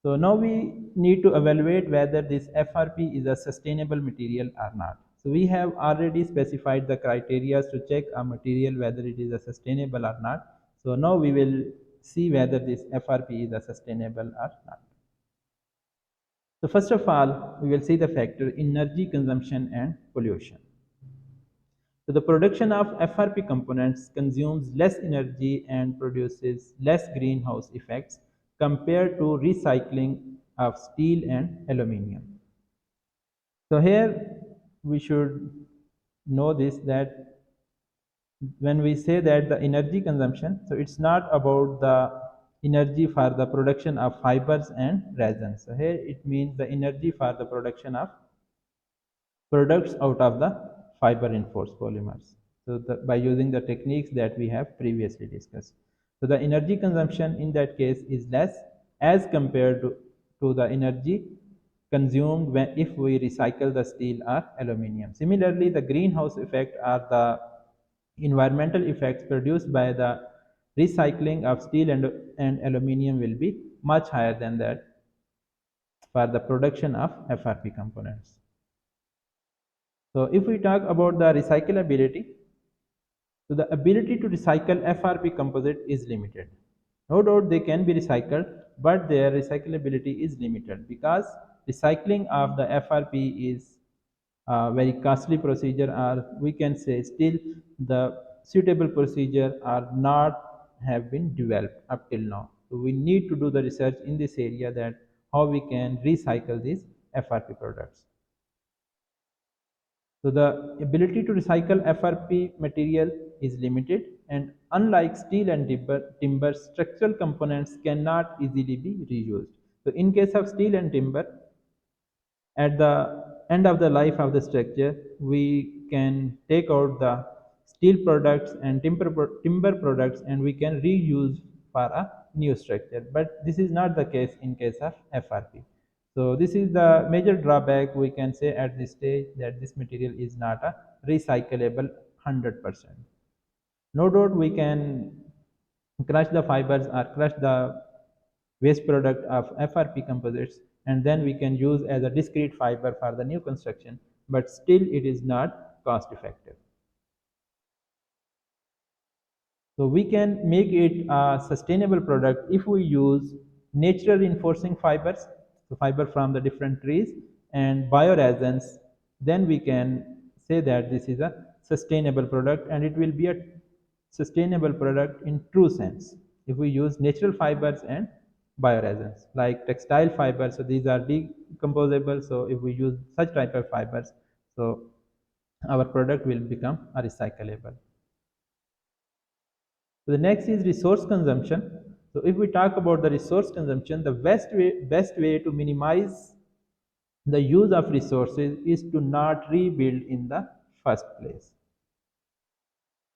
So now we need to evaluate whether this FRP is a sustainable material or not. So we have already specified the criteria to check a material whether it is a sustainable or not. So now we will see whether this FRP is a sustainable or not. So first of all, we will see the factor energy consumption and pollution. So the production of FRP components consumes less energy and produces less greenhouse effects compared to recycling of steel and aluminium. So here we should know this, that when we say that the energy consumption, so it's not about the energy for the production of fibers and resins. So here it means the energy for the production of products out of the fiber reinforced polymers. So by using the techniques that we have previously discussed. So the energy consumption in that case is less as compared to the energy consumed when if we recycle the steel or aluminium. Similarly, the greenhouse effect are the environmental effects produced by the recycling of steel and aluminium will be much higher than that for the production of FRP components. So if we talk about the recyclability, so the ability to recycle FRP composite is limited. No doubt they can be recycled, but their recyclability is limited because recycling of the FRP is a very costly procedure, or we can say still the suitable procedure are not have been developed up till now. So we need to do the research in this area that how we can recycle these FRP products. So the ability to recycle FRP material is limited, and unlike steel and timber, structural components cannot easily be reused. So in case of steel and timber, at the end of the life of the structure, we can take out the steel products and timber products and we can reuse for a new structure. But this is not the case in case of FRP. So this is the major drawback we can say at this stage, that this material is not a recyclable 100%. No doubt we can crush the fibers or crush the waste product of FRP composites, and then we can use as a discrete fiber for the new construction, but still it is not cost effective. So we can make it a sustainable product if we use natural reinforcing fibers, so fiber from the different trees, and bioresins. Then we can say that this is a sustainable product, and it will be a sustainable product in true sense if we use natural fibers and bioresins like textile fibers. So these are decomposable. So if we use such type of fibers, so our product will become a recyclable. So the next is resource consumption. So if we talk about the resource consumption, the best way to minimize the use of resources is to not rebuild in the first place.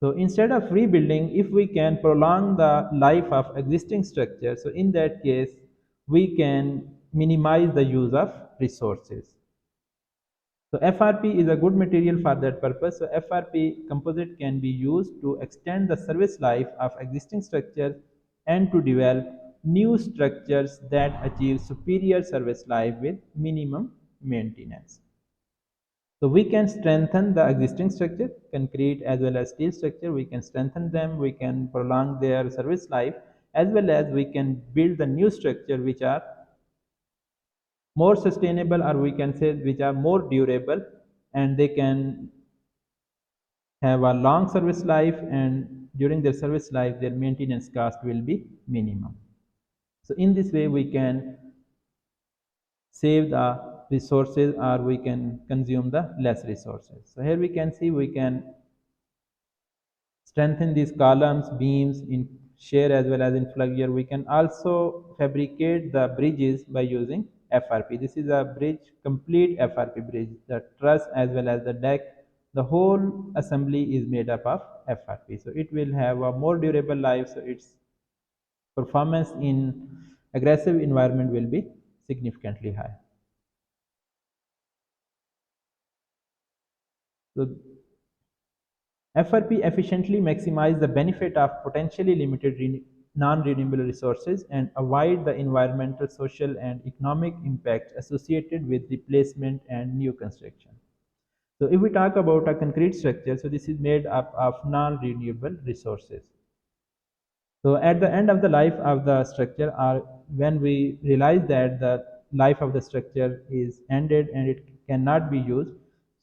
So instead of rebuilding, if we can prolong the life of existing structure, so in that case, we can minimize the use of resources. So FRP is a good material for that purpose. So FRP composite can be used to extend the service life of existing structures and to develop new structures that achieve superior service life with minimum maintenance. So we can strengthen the existing structure, concrete as well as steel structure. We can strengthen them, we can prolong their service life, as well as we can build the new structure which are more sustainable, or we can say which are more durable, and they can have a long service life, and during their service life their maintenance cost will be minimum. So in this way we can save the resources, or we can consume the less resources. So here we can see we can strengthen these columns, beams in shear as well as in flexure. We can also fabricate the bridges by using FRP. This is a bridge, complete FRP bridge. The truss as well as the deck, the whole assembly is made up of FRP. So it will have a more durable life. So its performance in aggressive environment will be significantly high. So FRP efficiently maximize the benefit of potentially limited non-renewable resources and avoid the environmental, social, and economic impacts associated with replacement and new construction. So if we talk about a concrete structure, so this is made up of non-renewable resources. So at the end of the life of the structure, or when we realize that the life of the structure is ended and it cannot be used,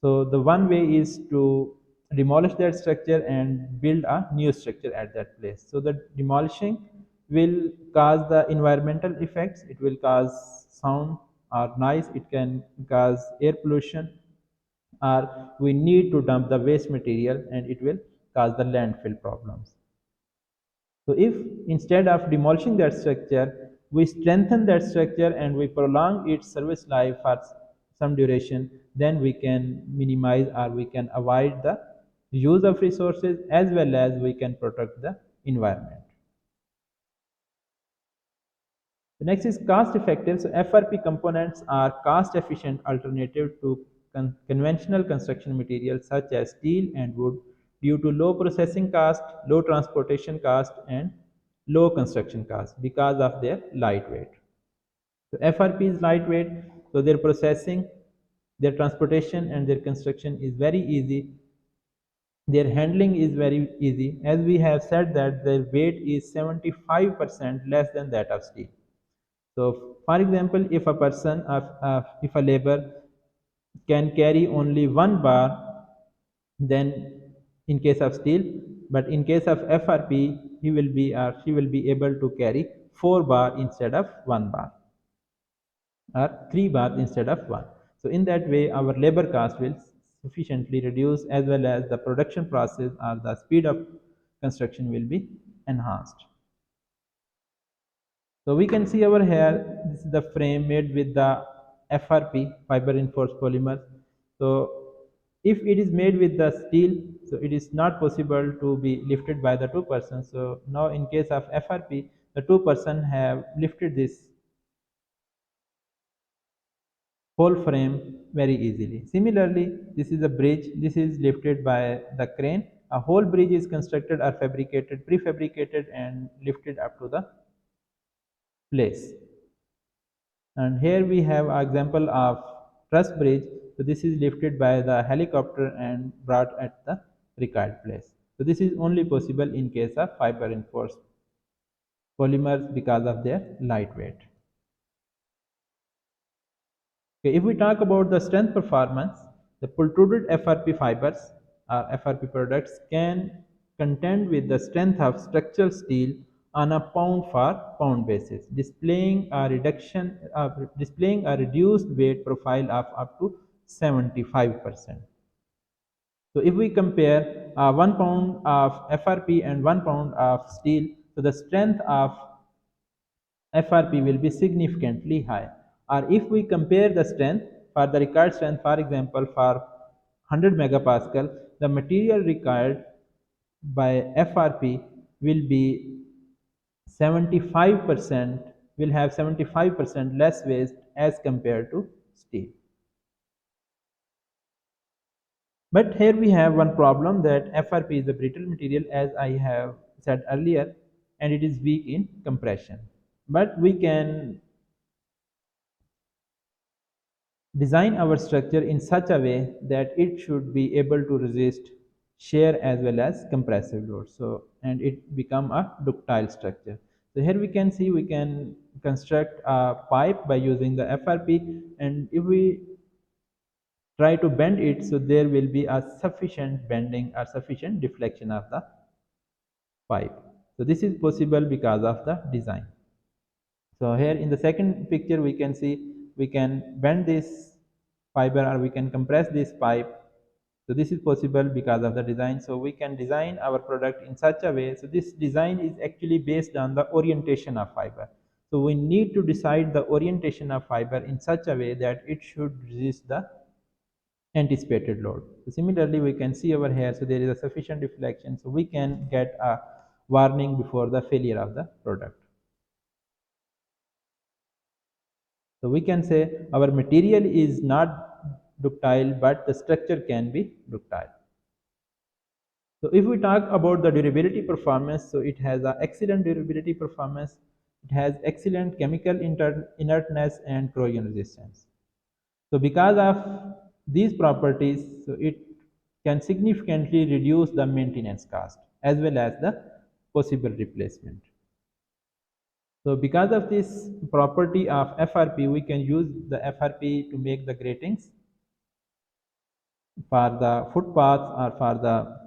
so the one way is to demolish that structure and build a new structure at that place. So the demolishing will cause the environmental effects. It will cause sound or noise. It can cause air pollution, or we need to dump the waste material and it will cause the landfill problems. So if instead of demolishing that structure, we strengthen that structure and we prolong its service life for some duration, then we can minimize or we can avoid the use of resources as well as we can protect the environment. The next is cost effective. So FRP components are cost efficient alternative to conventional construction materials such as steel and wood due to low processing cost, low transportation cost, and low construction cost because of their lightweight. So FRP is lightweight, so their processing, their transportation, and their construction is very easy. Their handling is very easy. As we have said that their weight is 75% less than that of steel. So, for example, if a person, if a labor can carry only one bar, then in case of steel, but in case of FRP, he will be or she will be able to carry 4 bar instead of 1 bar, or 3 bar instead of one. So, in that way, our labor cost will sufficiently reduce as well as the production process or the speed of construction will be enhanced. So we can see over here, this is the frame made with the FRP, fiber reinforced polymers. So if it is made with the steel, so it is not possible to be lifted by the two persons. So now in case of FRP, the two person have lifted this whole frame very easily. Similarly, this is a bridge. This is lifted by the crane. A whole bridge is constructed or fabricated, prefabricated and lifted up to the place. And here we have an example of truss bridge. So this is lifted by the helicopter and brought at the required place. So this is only possible in case of fiber reinforced polymers because of their lightweight. Okay, if we talk about the strength performance, the pultruded FRP fibers or FRP products can contend with the strength of structural steel on a pound for pound basis, displaying a reduced weight profile of up to 75%. So if we compare 1 pound of FRP and 1 pound of steel, so the strength of FRP will be significantly high. Or if we compare the strength for the required strength, for example, for 100 megapascal, the material required by FRP will be 75% will have 75% less waste as compared to steel. But here we have one problem that FRP is a brittle material as I have said earlier, and it is weak in compression. But we can design our structure in such a way that it should be able to resist shear as well as compressive load, so and it become a ductile structure. So here we can see we can construct a pipe by using the FRP, and if we try to bend it, so there will be a sufficient bending or sufficient deflection of the pipe. So this is possible because of the design. So here in the second picture we can see we can bend this fiber or we can compress this pipe. So this is possible because of the design. So we can design our product in such a way. So this design is actually based on the orientation of fiber. So we need to decide the orientation of fiber in such a way that it should resist the anticipated load. So similarly we can see over here, so there is a sufficient deflection, so we can get a warning before the failure of the product. So we can say our material is not ductile, but the structure can be ductile. So if we talk about the durability performance, so it has an excellent durability performance. It has excellent chemical inertness and corrosion resistance. So because of these properties, so it can significantly reduce the maintenance cost as well as the possible replacement. So because of this property of FRP, we can use the FRP to make the gratings for the footpaths or for the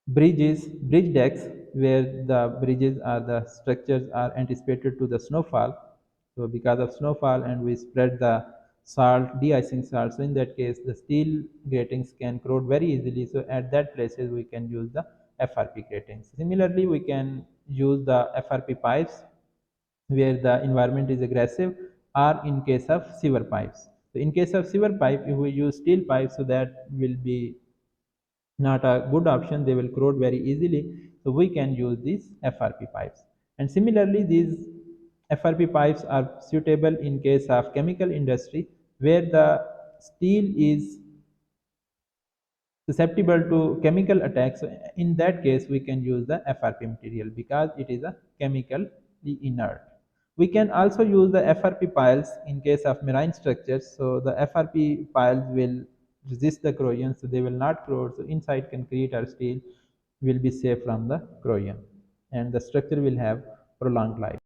bridge decks, where the bridges or the structures are anticipated to the snowfall. So because of snowfall and we spread the salt, de-icing salt, so in that case the steel gratings can corrode very easily. So at that places we can use the FRP gratings. Similarly, we can use the FRP pipes where the environment is aggressive, or in case of sewer pipes. So in case of sewer pipe, if we use steel pipes, so that will be not a good option, they will corrode very easily. So we can use these FRP pipes. And similarly, these FRP pipes are suitable in case of chemical industry, where the steel is susceptible to chemical attacks. So in that case, we can use the FRP material because it is a chemically inert. We can also use the FRP piles in case of marine structures. So the FRP piles will resist the corrosion, so they will not corrode. So inside concrete or steel will be safe from the corrosion, and the structure will have prolonged life.